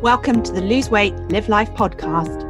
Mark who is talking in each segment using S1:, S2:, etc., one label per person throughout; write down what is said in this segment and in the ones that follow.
S1: Welcome to the Lose Weight, Live Life podcast.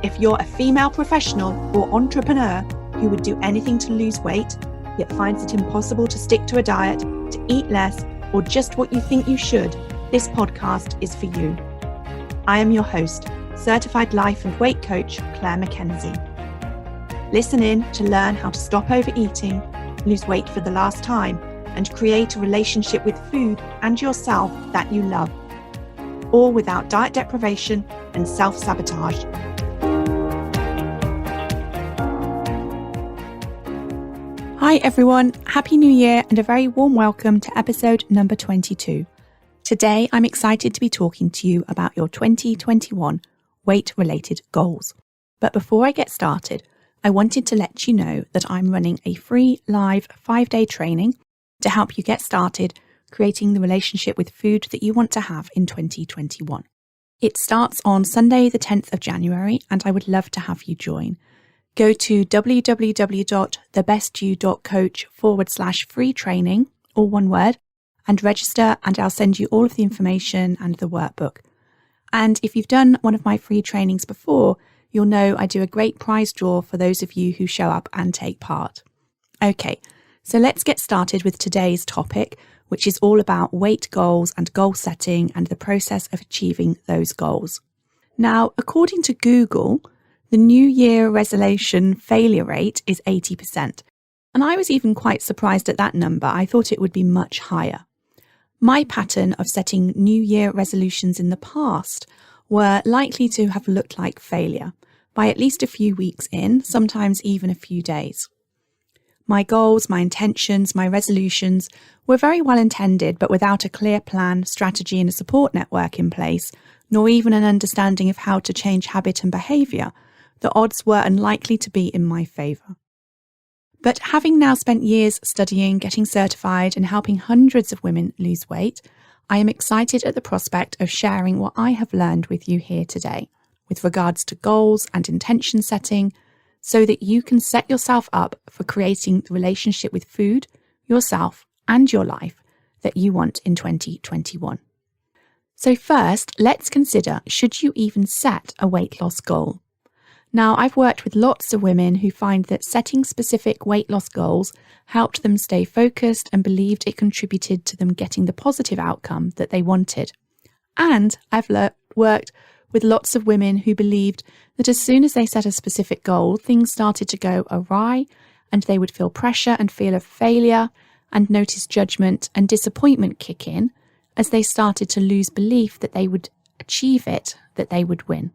S1: If you're a female professional or entrepreneur who would do anything to lose weight, yet finds it impossible to stick to a diet, to eat less, or just what you think you should, this podcast is for you. I am your host, certified life and weight coach, Clair MACKENZIE. Listen in to learn how to stop overeating, lose weight for the last time, and create a relationship with food and yourself that you love, all without diet deprivation and self-sabotage. Hi everyone, Happy New Year and a very warm welcome to episode number 22. Today I'm excited to be talking to you about your 2021 weight-related goals. But before I get started, I wanted to let you know that I'm running a free live 5-day training to help you get started creating the relationship with food that you want to have in 2021. It starts on Sunday the 10th of January and I would love to have you join. Go to www.thebestyou.coach/free training, all one word, and register and I'll send you all of the information and the workbook. And if you've done one of my free trainings before, you'll know I do a great prize draw for those of you who show up and take part. Okay, so let's get started with today's topic, which is all about weight goals and goal setting and the process of achieving those goals. Now, according to Google, the New Year resolution failure rate is 80%. And I was even quite surprised at that number. I thought it would be much higher. My pattern of setting New Year resolutions in the past were likely to have looked like failure by at least a few weeks in, sometimes even a few days. My goals, my intentions, my resolutions were very well intended, but without a clear plan, strategy and a support network in place, nor even an understanding of how to change habit and behaviour, the odds were unlikely to be in my favour. But having now spent years studying, getting certified and helping hundreds of women lose weight, I am excited at the prospect of sharing what I have learned with you here today with regards to goals and intention setting, so that you can set yourself up for creating the relationship with food, yourself, and your life that you want in 2021. So first, let's consider, should you even set a weight loss goal? Now, I've worked with lots of women who find that setting specific weight loss goals helped them stay focused and believed it contributed to them getting the positive outcome that they wanted. And I've worked with lots of women who believed that as soon as they set a specific goal, things started to go awry and they would feel pressure and feel of failure and notice judgment and disappointment kick in as they started to lose belief that they would achieve it, that they would win.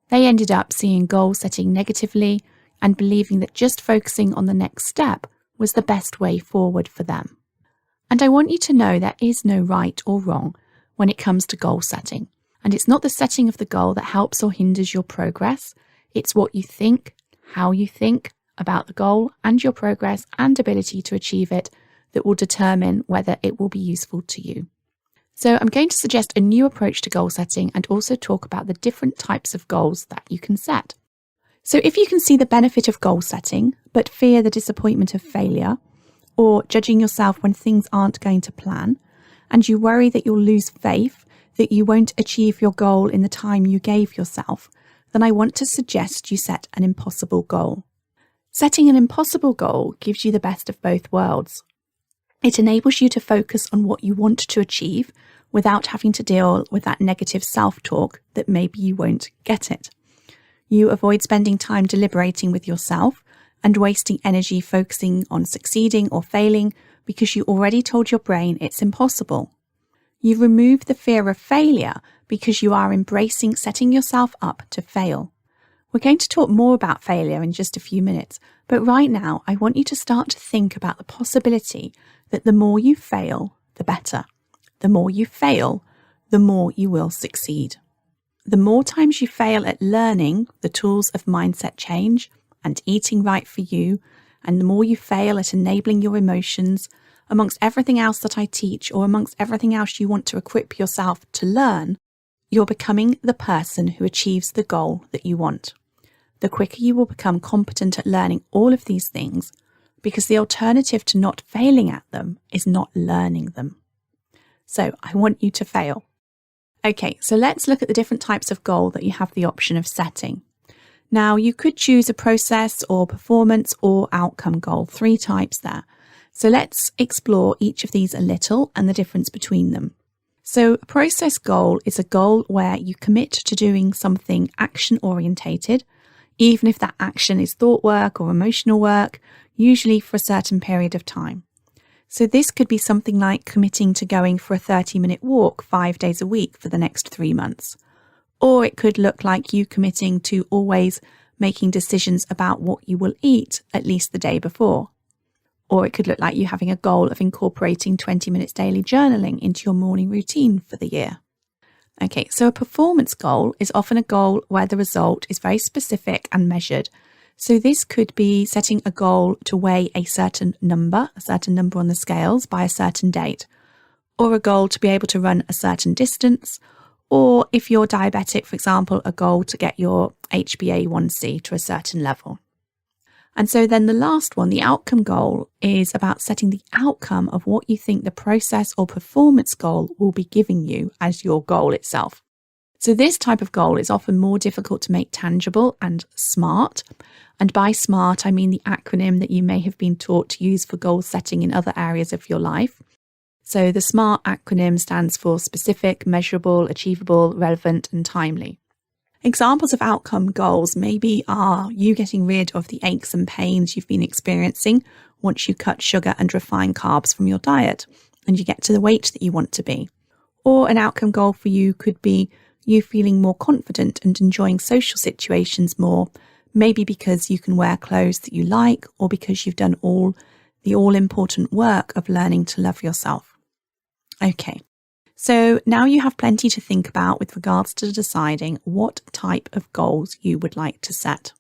S1: They ended up seeing goal setting negatively and believing that just focusing on the next step was the best way forward for them. And I want you to know there is no right or wrong when it comes to goal setting. And it's not the setting of the goal that helps or hinders your progress. It's what you think, how you think about the goal and your progress and ability to achieve it that will determine whether it will be useful to you. So I'm going to suggest a new approach to goal setting and also talk about the different types of goals that you can set. So if you can see the benefit of goal setting, but fear the disappointment of failure, or judging yourself when things aren't going to plan, and you worry that you'll lose faith, that you won't achieve your goal in the time you gave yourself, then I want to suggest you set an impossible goal. Setting an impossible goal gives you the best of both worlds. It enables you to focus on what you want to achieve without having to deal with that negative self-talk that maybe you won't get it. You avoid spending time deliberating with yourself and wasting energy focusing on succeeding or failing because you already told your brain it's impossible. You remove the fear of failure because you are embracing setting yourself up to fail. We're going to talk more about failure in just a few minutes, but right now I want you to start to think about the possibility that the more you fail, the better. The more you fail, the more you will succeed. The more times you fail at learning the tools of mindset change and eating right for you, and the more you fail at enabling your emotions, amongst everything else that I teach or amongst everything else you want to equip yourself to learn, you're becoming the person who achieves the goal that you want. The quicker you will become competent at learning all of these things, because the alternative to not failing at them is not learning them. So I want you to fail. Okay, so let's look at the different types of goal that you have the option of setting. Now, you could choose a process or performance or outcome goal, 3 types there. So let's explore each of these a little and the difference between them. So a process goal is a goal where you commit to doing something action-orientated, even if that action is thought work or emotional work, usually for a certain period of time. So this could be something like committing to going for a 30-minute walk 5 days a week for the next 3 months. Or it could look like you committing to always making decisions about what you will eat at least the day before. Or it could look like you having a goal of incorporating 20 minutes daily journaling into your morning routine for the year. Okay, so a performance goal is often a goal where the result is very specific and measured. So this could be setting a goal to weigh a certain number on the scales by a certain date, or a goal to be able to run a certain distance, or if you're diabetic, for example, a goal to get your HbA1c to a certain level. And so then the last one, the outcome goal, is about setting the outcome of what you think the process or performance goal will be giving you as your goal itself. So this type of goal is often more difficult to make tangible and SMART. And by SMART, I mean the acronym that you may have been taught to use for goal setting in other areas of your life. So the SMART acronym stands for specific, measurable, achievable, relevant, and timely. Examples of outcome goals maybe are you getting rid of the aches and pains you've been experiencing once you cut sugar and refined carbs from your diet and you get to the weight that you want to be. Or an outcome goal for you could be you feeling more confident and enjoying social situations more, maybe because you can wear clothes that you like or because you've done the all-important work of learning to love yourself. Okay. So now you have plenty to think about with regards to deciding what type of goals you would like to set.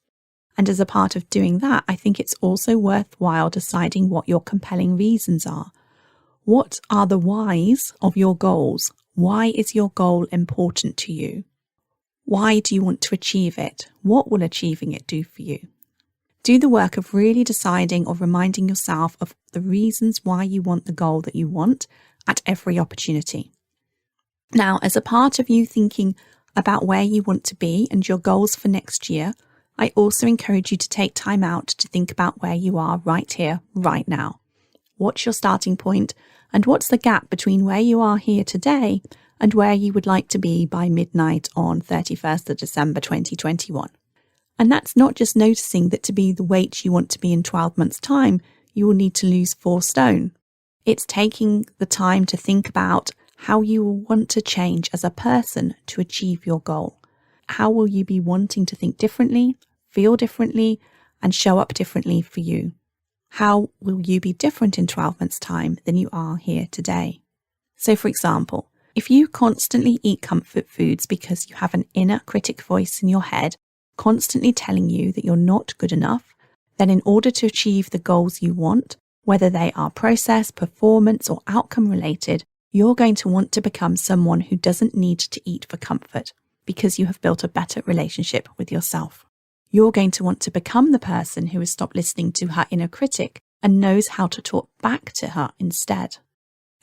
S1: And as a part of doing that, I think it's also worthwhile deciding what your compelling reasons are. What are the whys of your goals? Why is your goal important to you? Why do you want to achieve it? What will achieving it do for you? Do the work of really deciding or reminding yourself of the reasons why you want the goal that you want at every opportunity. Now, as a part of you thinking about where you want to be and your goals for next year, I also encourage you to take time out to think about where you are right here, right now. What's your starting point and what's the gap between where you are here today and where you would like to be by midnight on 31st of December 2021? And that's not just noticing that to be the weight you want to be in 12 months' time, you will need to lose 4 stone. It's taking the time to think about how you will want to change as a person to achieve your goal. How will you be wanting to think differently, feel differently, and show up differently for you? How will you be different in 12 months' time than you are here today? So, for example, if you constantly eat comfort foods because you have an inner critic voice in your head constantly telling you that you're not good enough, then in order to achieve the goals you want, whether they are process, performance, or outcome related, you're going to want to become someone who doesn't need to eat for comfort because you have built a better relationship with yourself. You're going to want to become the person who has stopped listening to her inner critic and knows how to talk back to her instead.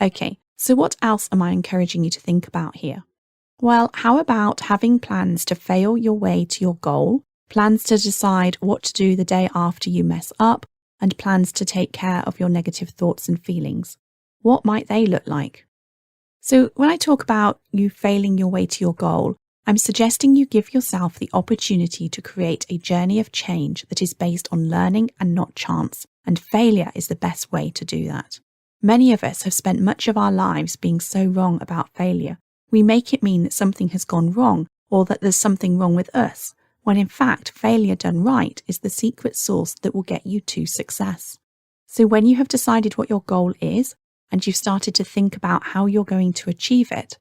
S1: Okay, so what else am I encouraging you to think about here? Well, how about having plans to fail your way to your goal, plans to decide what to do the day after you mess up, and plans to take care of your negative thoughts and feelings? What might they look like? So when I talk about you failing your way to your goal, I'm suggesting you give yourself the opportunity to create a journey of change that is based on learning and not chance, and failure is the best way to do that. Many of us have spent much of our lives being so wrong about failure. We make it mean that something has gone wrong or that there's something wrong with us, when in fact failure done right is the secret sauce that will get you to success. So when you have decided what your goal is, and you've started to think about how you're going to achieve it,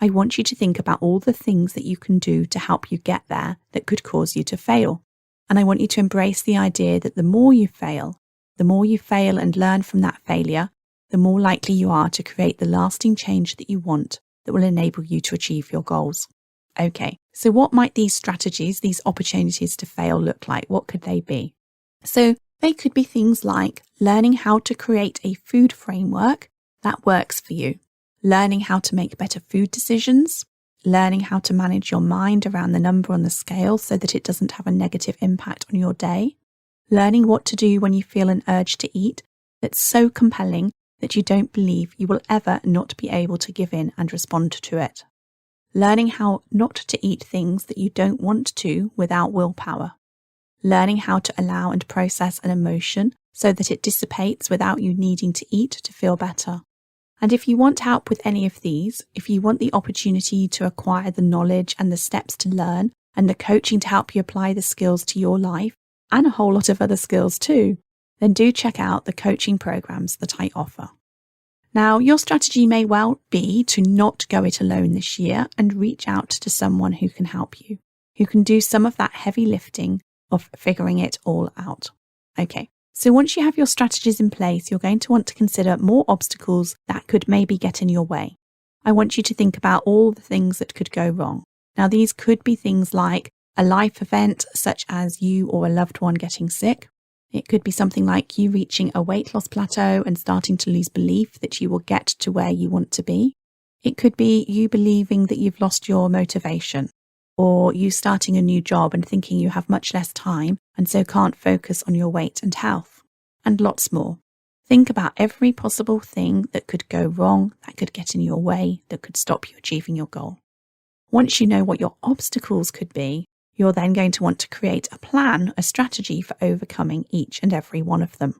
S1: I want you to think about all the things that you can do to help you get there that could cause you to fail. And I want you to embrace the idea that the more you fail and learn from that failure, the more likely you are to create the lasting change that you want that will enable you to achieve your goals. Okay, so what might these strategies, these opportunities to fail look like? What could they be? So they could be things like learning how to create a food framework that works for you, learning how to make better food decisions, learning how to manage your mind around the number on the scale so that it doesn't have a negative impact on your day, learning what to do when you feel an urge to eat that's so compelling that you don't believe you will ever not be able to give in and respond to it, learning how not to eat things that you don't want to without willpower, learning how to allow and process an emotion so that it dissipates without you needing to eat to feel better. And if you want help with any of these, if you want the opportunity to acquire the knowledge and the steps to learn and the coaching to help you apply the skills to your life and a whole lot of other skills too, then do check out the coaching programs that I offer. Now, your strategy may well be to not go it alone this year and reach out to someone who can help you, who can do some of that heavy lifting of figuring it all out. Okay. So once you have your strategies in place, you're going to want to consider more obstacles that could maybe get in your way. I want you to think about all the things that could go wrong. Now, these could be things like a life event, such as you or a loved one getting sick. It could be something like you reaching a weight loss plateau and starting to lose belief that you will get to where you want to be. It could be you believing that you've lost your motivation, or you starting a new job and thinking you have much less time and so can't focus on your weight and health, and lots more. Think about every possible thing that could go wrong, that could get in your way, that could stop you achieving your goal. Once you know what your obstacles could be, you're then going to want to create a plan, a strategy for overcoming each and every one of them.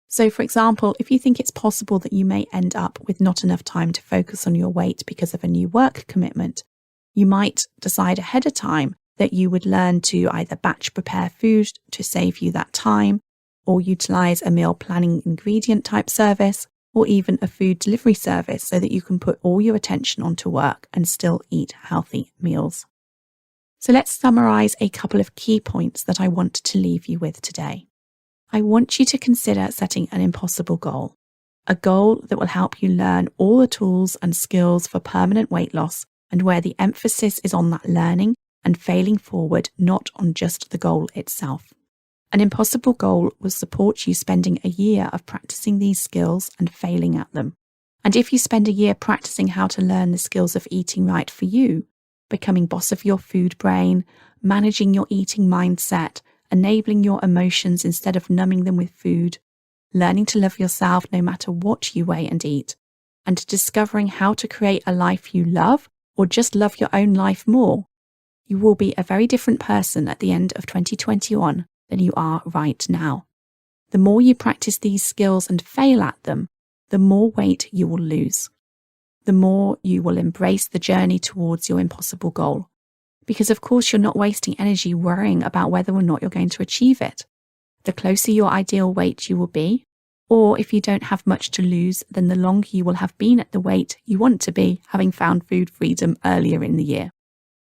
S1: So, for example, if you think it's possible that you may end up with not enough time to focus on your weight because of a new work commitment, you might decide ahead of time that you would learn to either batch prepare food to save you that time, or utilize a meal planning ingredient type service, or even a food delivery service so that you can put all your attention onto work and still eat healthy meals. So let's summarize a couple of key points that I want to leave you with today. I want you to consider setting an impossible goal, a goal that will help you learn all the tools and skills for permanent weight loss, and where the emphasis is on that learning and failing forward, not on just the goal itself. An impossible goal will support you spending a year of practicing these skills and failing at them. And if you spend a year practicing how to learn the skills of eating right for you, becoming boss of your food brain, managing your eating mindset, enabling your emotions instead of numbing them with food, learning to love yourself no matter what you weigh and eat, and discovering how to create a life you love or just love your own life more, you will be a very different person at the end of 2021 than you are right now. The more you practice these skills and fail at them, the more weight you will lose. The more you will embrace the journey towards your impossible goal. Because of course you're not wasting energy worrying about whether or not you're going to achieve it. The closer your ideal weight you will be, or if you don't have much to lose, then the longer you will have been at the weight you want to be, having found food freedom earlier in the year.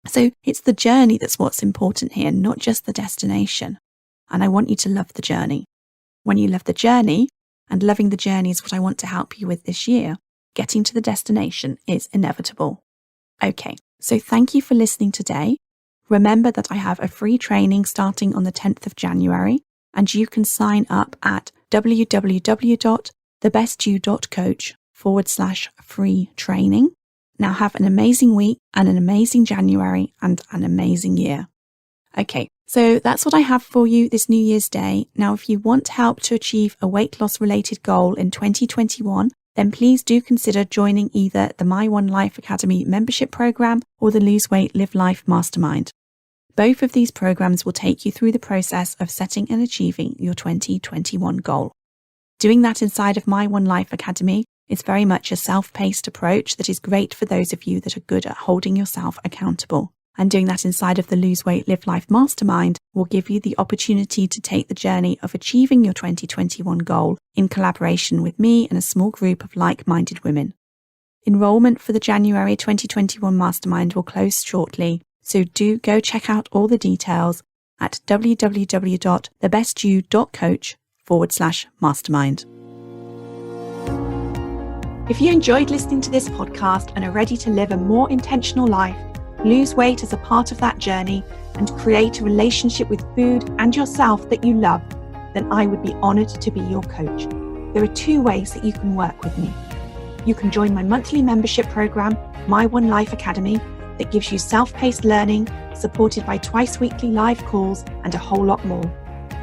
S1: So it's the journey that's what's important here, not just the destination. And I want you to love the journey. When you love the journey, and loving the journey is what I want to help you with this year, getting to the destination is inevitable. Okay, so thank you for listening today. Remember that I have a free training starting on the 10th of January, and you can sign up at www.thebestyou.coach/free training. Now have an amazing week and an amazing January and an amazing year. Okay, so that's what I have for you this New Year's Day. Now, if you want help to achieve a weight loss related goal in 2021, then please do consider joining either the My One Life Academy membership program or the Lose Weight, Live Life Mastermind. Both of these programs will take you through the process of setting and achieving your 2021 goal. Doing that inside of My One Life Academy is very much a self-paced approach that is great for those of you that are good at holding yourself accountable. And doing that inside of the Lose Weight, Live Life Mastermind will give you the opportunity to take the journey of achieving your 2021 goal in collaboration with me and a small group of like-minded women. Enrollment for the January 2021 Mastermind will close shortly, so do go check out all the details at www.thebestyou.coach/mastermind. If you enjoyed listening to this podcast and are ready to live a more intentional life, lose weight as a part of that journey, and create a relationship with food and yourself that you love, then I would be honoured to be your coach. There are 2 ways that you can work with me. You can join my monthly membership program, My One Life Academy, that gives you self-paced learning, supported by twice weekly live calls and a whole lot more.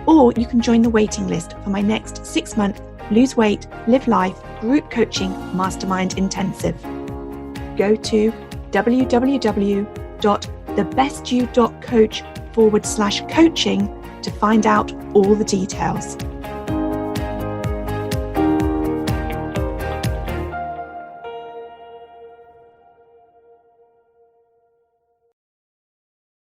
S1: Or you can join the waiting list for my next 6-month Lose Weight, Live Life group coaching mastermind intensive. Go to www.thebestyou.coach/coaching to find out all the details.